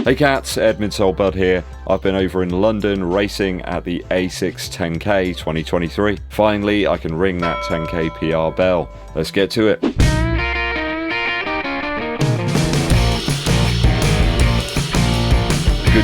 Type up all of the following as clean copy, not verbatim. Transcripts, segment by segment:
Hey cats, EDDBUD here. I've been over in London racing at the ASICS 10K 2023. Finally, I can ring that 10K PR bell. Let's get to it. Good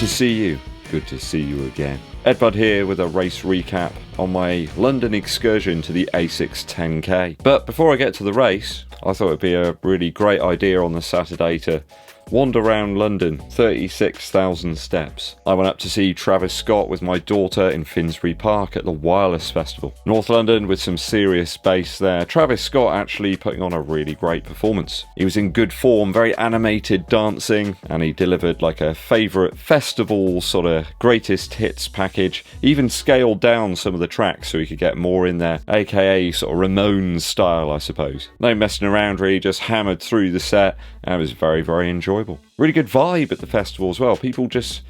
to see you. Good to see you again. EDDBUD here with a race recap on my London excursion to the ASICS 10K. But before I get to the race, I thought it'd be a really great idea on the Saturday to wander around London, 36,000 steps. I went up to see Travis Scott with my daughter in Finsbury Park at the Wireless Festival. North London with some serious bass there. Travis Scott actually putting on a really great performance. He was in good form, very animated dancing, and he delivered like a favourite festival sort of greatest hits package. He even scaled down some of the tracks so he could get more in there, aka sort of Ramones style, I suppose. No messing around really, just hammered through the set, and it was very, very enjoyable. Really good vibe at the festival as well. People just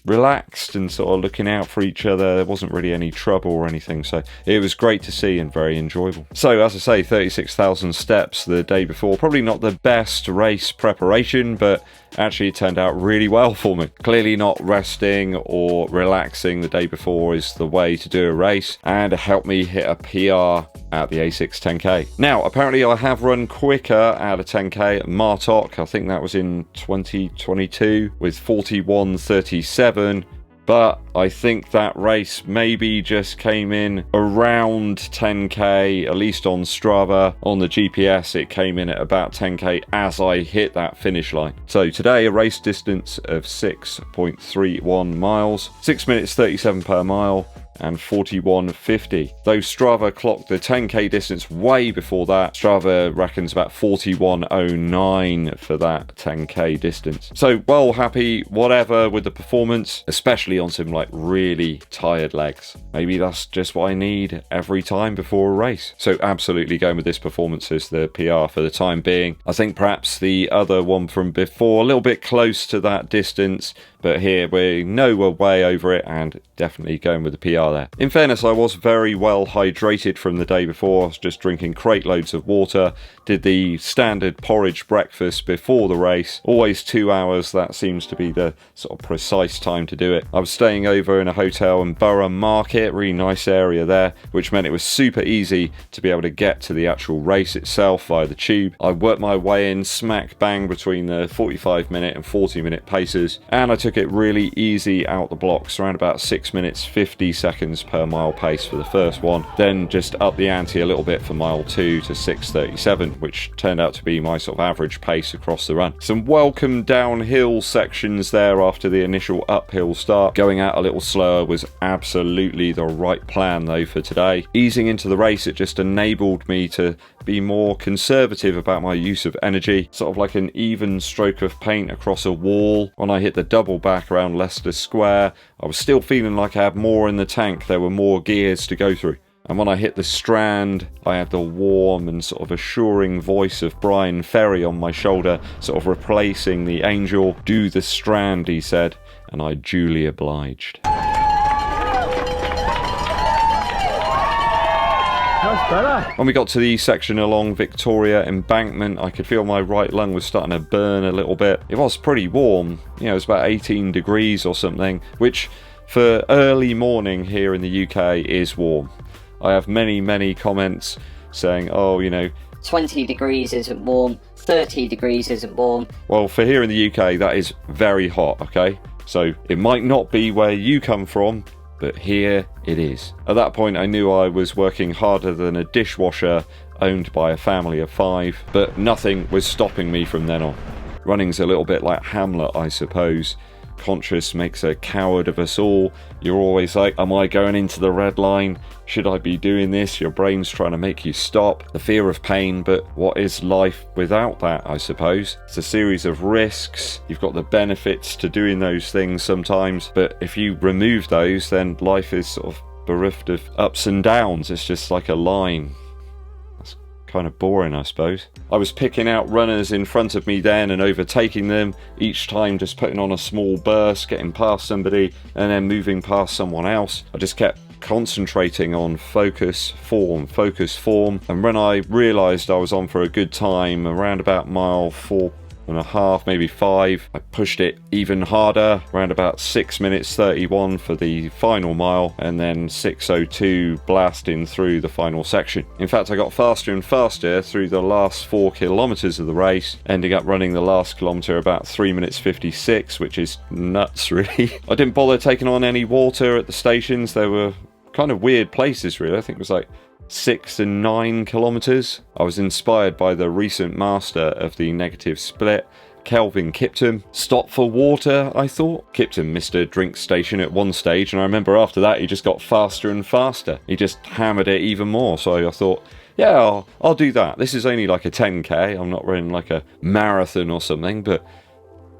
relaxed and sort of looking out for each other. There wasn't really any trouble or anything, so it was great to see and very enjoyable. So as I say, 36,000 steps the day before. Probably not the best race preparation, but actually it turned out really well for me. Clearly not resting or relaxing the day before is the way to do a race, and it helped me hit a PR at the ASICS 10K. Now, apparently I have run quicker at a 10K at Martok. I think that was in 2022 with 41:37. But I think that race maybe just came in around 10k, at least on Strava. On the GPS, it came in at about 10k as I hit that finish line. So today, a race distance of 6.31 miles, 6 minutes 37 per mile, and 41:50. Though Strava clocked the 10k distance way before that, Strava reckons about 41:09 for that 10k distance. So well happy, whatever, with the performance, especially on some like really tired legs. Maybe that's just what I need every time before a race. So absolutely going with this performance as the PR for the time being. I think perhaps the other one from before, a little bit close to that distance, but here we know we're way over it and definitely going with the PR there. In fairness, I was very well hydrated from the day before. I was just drinking crate loads of water, did the standard porridge breakfast before the race. Always 2 hours, that seems to be the sort of precise time to do it. I was staying over in a hotel in Borough Market, really nice area there, which meant it was super easy to be able to get to the actual race itself via the tube. I worked my way in smack bang between the 45-minute and 40-minute paces, and I took it really easy out the blocks, around about 6 minutes 50 seconds per mile pace for the first one, then just up the ante a little bit for mile 2 to 6:37, which turned out to be my sort of average pace across the run. Some welcome downhill sections there after the initial uphill start. Going out a little slower was absolutely the right plan though for today. Easing into the race, it just enabled me to be more conservative about my use of energy, sort of like an even stroke of paint across a wall. When I hit the double back around Leicester Square, I was still feeling like I had more in the tank. There were more gears to go through. And when I hit the Strand, I had the warm and sort of assuring voice of Brian Ferry on my shoulder, sort of replacing the angel. "Do the Strand," he said, and I duly obliged. When we got to the section along Victoria Embankment, I could feel my right lung was starting to burn a little bit. It was pretty warm, you know, it was about 18 degrees or something, which for early morning here in the UK is warm. I have many comments saying, oh, you know, 20 degrees isn't warm, 30 degrees isn't warm. Well, for here in the UK, that is very hot, okay? So it might not be where you come from, but here it is. At that point, I knew I was working harder than a dishwasher owned by a family of 5, but nothing was stopping me from then on. Running's a little bit like Hamlet, I suppose. Conscious makes a coward of us all. You're always like, am I going into the red line? Should I be doing this? Your brain's trying to make you stop. The fear of pain, but what is life without that, I suppose? It's a series of risks. You've got the benefits to doing those things sometimes, but if you remove those, then life is sort of bereft of ups and downs. It's just like a line. Kind of boring, I suppose. I was picking out runners in front of me then and overtaking them, each time just putting on a small burst, getting past somebody and then moving past someone else. I just kept concentrating on focus, form, and when I realised I was on for a good time, around about mile 4 4.5, maybe 5. I pushed it even harder, around about 6 minutes 31 for the final mile, and then 6:02 blasting through the final section. In fact, I got faster and faster through the last 4 kilometers of the race, ending up running the last kilometer about 3 minutes 56, which is nuts, really. I didn't bother taking on any water at the stations. There were kind of weird places, really. I think it was like 6 and 9 kilometers. I was inspired by the recent master of the negative split, Kelvin Kipton. Stop for water, I thought. Kipton missed a drink station at one stage, and I remember after that he just got faster and faster. He just hammered it even more, so I thought, yeah, I'll do that. This is only like a 10k, I'm not running like a marathon or something, but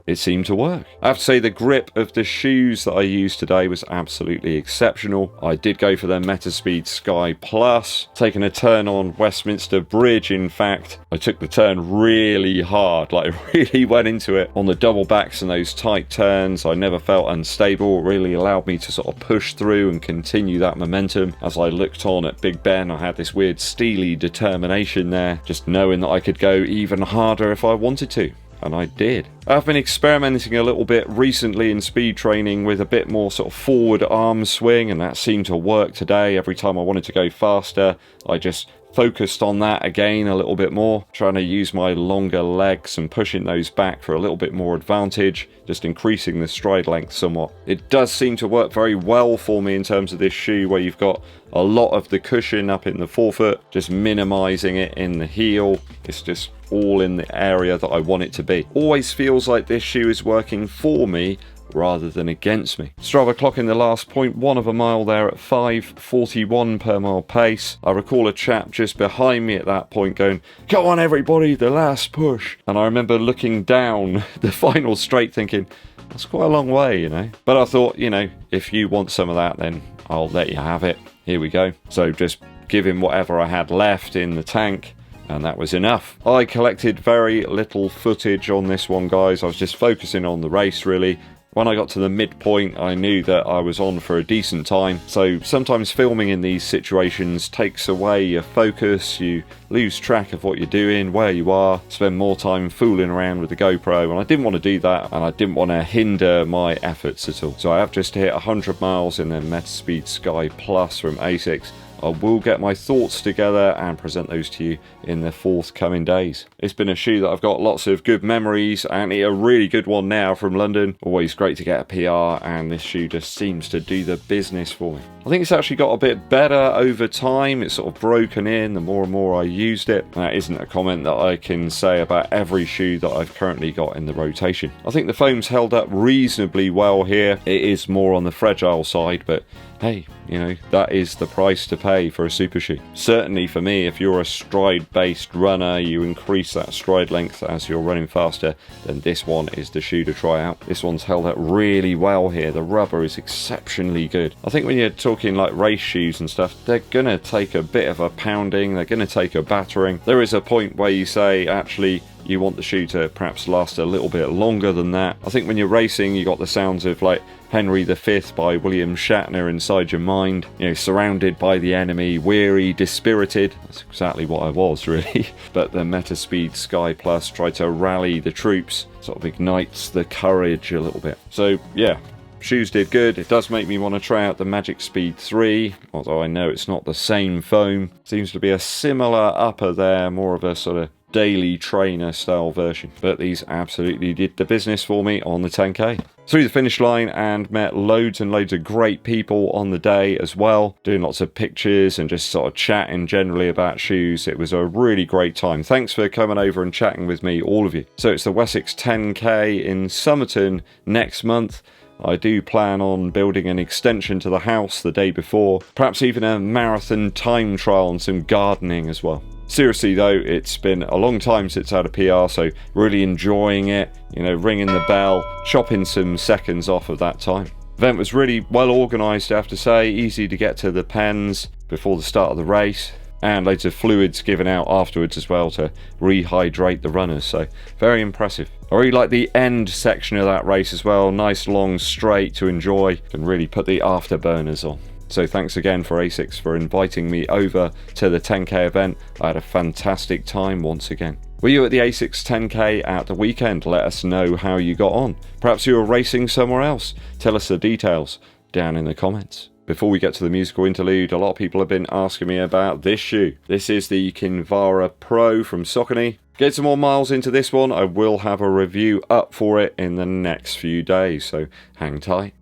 it seemed to work. I have to say the grip of the shoes that I used today was absolutely exceptional. I did go for the Metaspeed Sky Plus, taking a turn on Westminster Bridge. In fact, I took the turn really hard, like really went into it on the double backs and those tight turns. I never felt unstable. It really allowed me to sort of push through and continue that momentum. As I looked on at Big Ben, I had this weird steely determination there, just knowing that I could go even harder if I wanted to. And I did. I've been experimenting a little bit recently in speed training with a bit more sort of forward arm swing, and that seemed to work today. Every time I wanted to go faster, I just focused on that again a little bit more, trying to use my longer legs and pushing those back for a little bit more advantage, just increasing the stride length somewhat. It does seem to work very well for me in terms of this shoe, where you've got a lot of the cushion up in the forefoot, just minimizing it in the heel. It's just all in the area that I want it to be. Always feels like this shoe is working for me rather than against me. Strava clocking the last 0.1 of a mile there at 5:41 per mile pace. I recall a chap just behind me at that point going, "Go on everybody, the last push." And I remember looking down the final straight thinking, that's quite a long way, you know. But I thought, you know, if you want some of that, then I'll let you have it. Here we go. So just give him whatever I had left in the tank, and that was enough. I collected very little footage on this one, guys. I was just focusing on the race, really. When I got to the midpoint, I knew that I was on for a decent time. So sometimes filming in these situations takes away your focus. You lose track of what you're doing, where you are, spend more time fooling around with the GoPro. And I didn't want to do that, and I didn't want to hinder my efforts at all. So I have just hit 100 miles in the Metaspeed Sky Plus from ASICS. I will get my thoughts together and present those to you in the forthcoming days. It's been a shoe that I've got lots of good memories, and a really good one now from London. Always great to get a PR, and this shoe just seems to do the business for me. I think it's actually got a bit better over time. It's sort of broken in the more and more I used it. That isn't a comment that I can say about every shoe that I've currently got in the rotation. I think the foam's held up reasonably well here. It is more on the fragile side, but hey, you know, that is the price to pay for a super shoe. Certainly for me, if you're a stride-based runner, you increase that stride length as you're running faster, then this one is the shoe to try out. This one's held up really well here. The rubber is exceptionally good. I think when you're talking like race shoes and stuff, they're gonna take a bit of a pounding, they're gonna take a battering. There is a point where you say, actually, you want the shoe to perhaps last a little bit longer than that. I think when you're racing, you got the sounds of like Henry V by William Shatner inside your mind, you know, surrounded by the enemy, weary, dispirited. That's exactly what I was, really. But the Metaspeed Sky Plus tried to rally the troops, sort of ignites the courage a little bit. So yeah, shoes did good. It does make me want to try out the Magic Speed 3, although I know it's not the same foam. Seems to be a similar upper there, more of a sort of daily trainer style version, but these absolutely did the business for me on the 10k. Through the finish line and met loads and loads of great people on the day as well, doing lots of pictures and just sort of chatting generally about shoes. It was a really great time. Thanks for coming over and chatting with me, all of you. So it's the Wessex 10k in Somerton next month. I do plan on building an extension to the house the day before, perhaps even a marathon time trial and some gardening as well. Seriously though, it's been a long time since I had a PR, so really enjoying it, you know, ringing the bell, chopping some seconds off of that time. Event was really well organised, I have to say, easy to get to the pens before the start of the race, and loads of fluids given out afterwards as well to rehydrate the runners, so very impressive. I really like the end section of that race as well, nice long straight to enjoy, can really put the afterburners on. So thanks again for ASICS for inviting me over to the 10k event. I had a fantastic time once again. Were you at the ASICS 10K at the weekend? Let us know how you got on. Perhaps you were racing somewhere else. Tell us the details down in the comments. Before we get to the musical interlude, a lot of people have been asking me about this shoe. This is the Kinvara Pro from Saucony. Get some more miles into this one. I will have a review up for it in the next few days, so hang tight.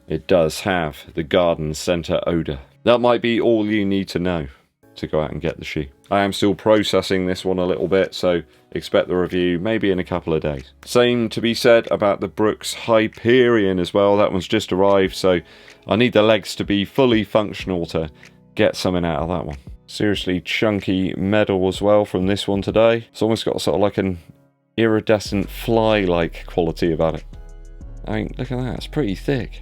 It does have the garden centre odour. That might be all you need to know to go out and get the shoe. I am still processing this one a little bit, so expect the review maybe in a couple of days. Same to be said about the Brooks Hyperion as well. That one's just arrived, so I need the legs to be fully functional to get something out of that one. Seriously chunky metal as well from this one today. It's almost got sort of like an iridescent fly-like quality about it. I mean, look at that, it's pretty thick.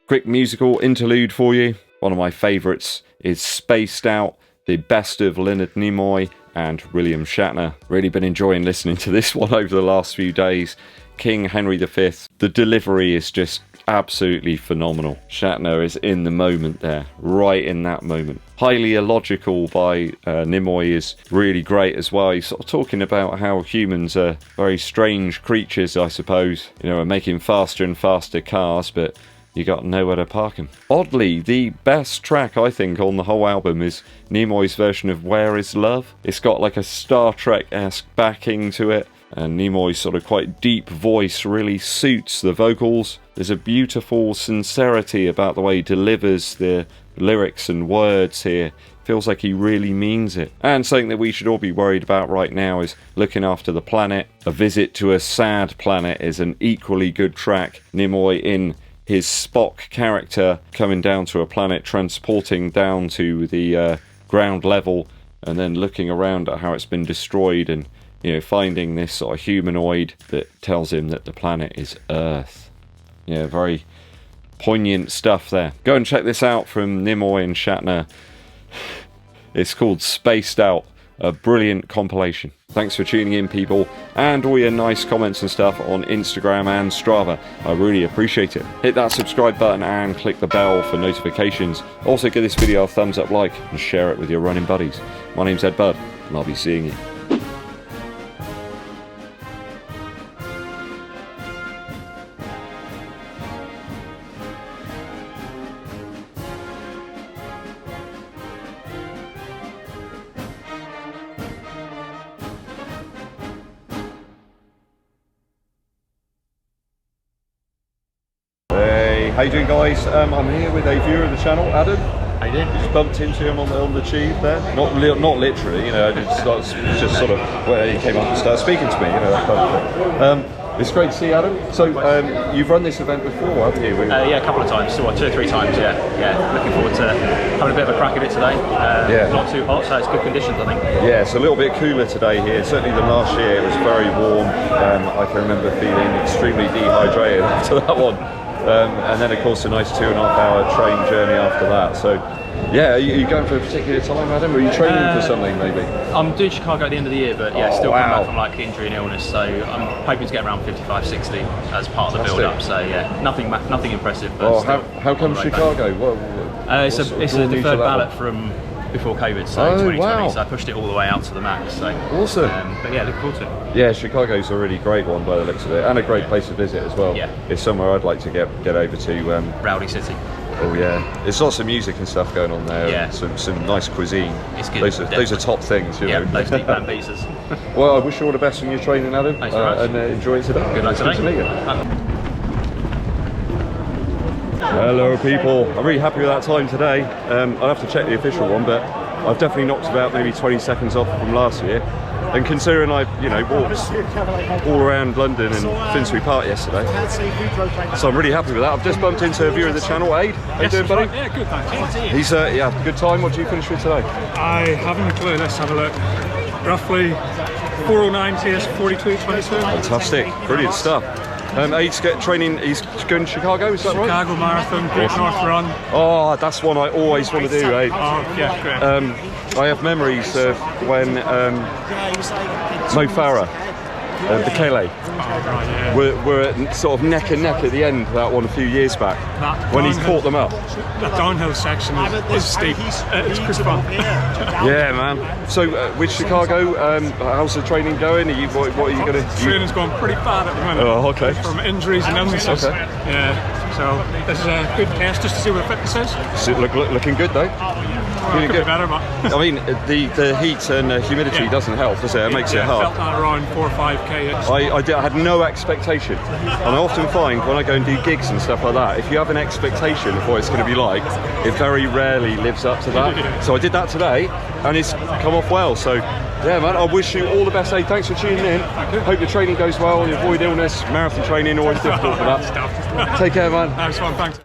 Quick musical interlude for you. One of my favourites is Spaced Out, the best of Leonard Nimoy and William Shatner. Really been enjoying listening to this one over the last few days. King Henry V, the delivery is just absolutely phenomenal. Shatner is in the moment there, right in that moment. Highly Illogical by Nimoy is really great as well. He's sort of talking about how humans are very strange creatures, I suppose. You know, are making faster and faster cars, but you got nowhere to park them. Oddly, the best track I think on the whole album is Nimoy's version of Where Is Love. It's got like a Star Trek-esque backing to it, and Nimoy's sort of quite deep voice really suits the vocals. There's a beautiful sincerity about the way he delivers the lyrics and words here. Feels like he really means it. And something that we should all be worried about right now is looking after the planet. A Visit to a Sad Planet is an equally good track. Nimoy in his Spock character coming down to a planet, transporting down to the ground level, and then looking around at how it's been destroyed, and you know, finding this sort of humanoid that tells him that the planet is Earth. Yeah, very poignant stuff there. Go and check this out from Nimoy and Shatner. It's called Spaced Out, a brilliant compilation. Thanks for tuning in, people, and all your nice comments and stuff on Instagram and Strava. I really appreciate it. Hit that subscribe button and click the bell for notifications. Also give this video a thumbs up like and share it with your running buddies. My name's EDDBUD, and I'll be seeing you. How you doing, guys? I'm here with a viewer of the channel, Adam. How you doing? Just bumped into him on the tube there. Not literally, you know. It's just sort of where he came up and started speaking to me, you know, that kind of thing. It's great to see you, Adam. So you've run this event before, haven't you? Yeah, a couple of times, so 2 or 3 times. Yeah. Looking forward to having a bit of a crack at it today. Not too hot, so it's good conditions, I think. Yeah, it's a little bit cooler today here. Certainly than last year. It was very warm. I can remember feeling extremely dehydrated after that one. And then of course a nice 2.5 hour train journey after that. So yeah, are you going for a particular time, Adam? Are you training for something maybe? I'm doing Chicago at the end of the year, but yeah, still coming back from like injury and illness, so I'm hoping to get around 55, 60 as part of the build up. So yeah, nothing impressive. But how come Chicago? It's a deferred ballot from before COVID, so 2020, so I pushed it all the way out to the max. So awesome. But yeah, looking forward to it. Yeah, Chicago's a really great one by the looks of it, and a great place to visit as well. Yeah, it's somewhere I'd like to get over to. Rowdy City. Oh yeah, there's lots of music and stuff going on there. Yeah, some nice cuisine. It's good. Those are top things, you know. Those deep pan pizzas. Well, I wish you all the best in your training, Adam. Thanks very much. And enjoy it today. Good luck today. To meet you. Hello, people. I'm really happy with that time today. I'll have to check the official one, but I've definitely knocked about maybe 20 seconds off from last year. And considering I, walked all around London and Finsbury Park yesterday, so I'm really happy with that. I've just bumped into a viewer of the channel, Aid. How you doing, buddy? Yeah, good, thank you. He's good time. What did you finish with today? I haven't a clue. Let's have a look. Roughly 409 TS 42.22. Fantastic, brilliant stuff. Aid's training. He's going to Chicago. Is that right? Chicago Marathon, Great North Run. Oh, that's one I always want to do, Aid. Oh, yeah, great. I have memories of when Mo Farah the Kelly. Right, yeah. We're at sort of neck and neck at the end of that one a few years back when he's caught them up. That downhill section is steep. It's pretty fun. Yeah, man. So with Chicago, how's the training going? What are you going to? Training's going pretty bad at the minute. Oh, okay. From injuries and illnesses. Okay. Yeah. So this is a good test just to see what the fitness is. So looking good though. Well, Really could good. be better, but I mean, the heat and humidity doesn't help, does it? It makes it hard. I felt that around 4 or 5k. I had no expectation, and I often find when I go and do gigs and stuff like that, if you have an expectation of what it's going to be like, it very rarely lives up to that. So I did that today, and it's come off well. So yeah, man, I wish you all the best. Hey, thanks for tuning in. Hope your training goes well. You avoid illness. Marathon training always difficult for that. Take care, man. Nice one, thanks.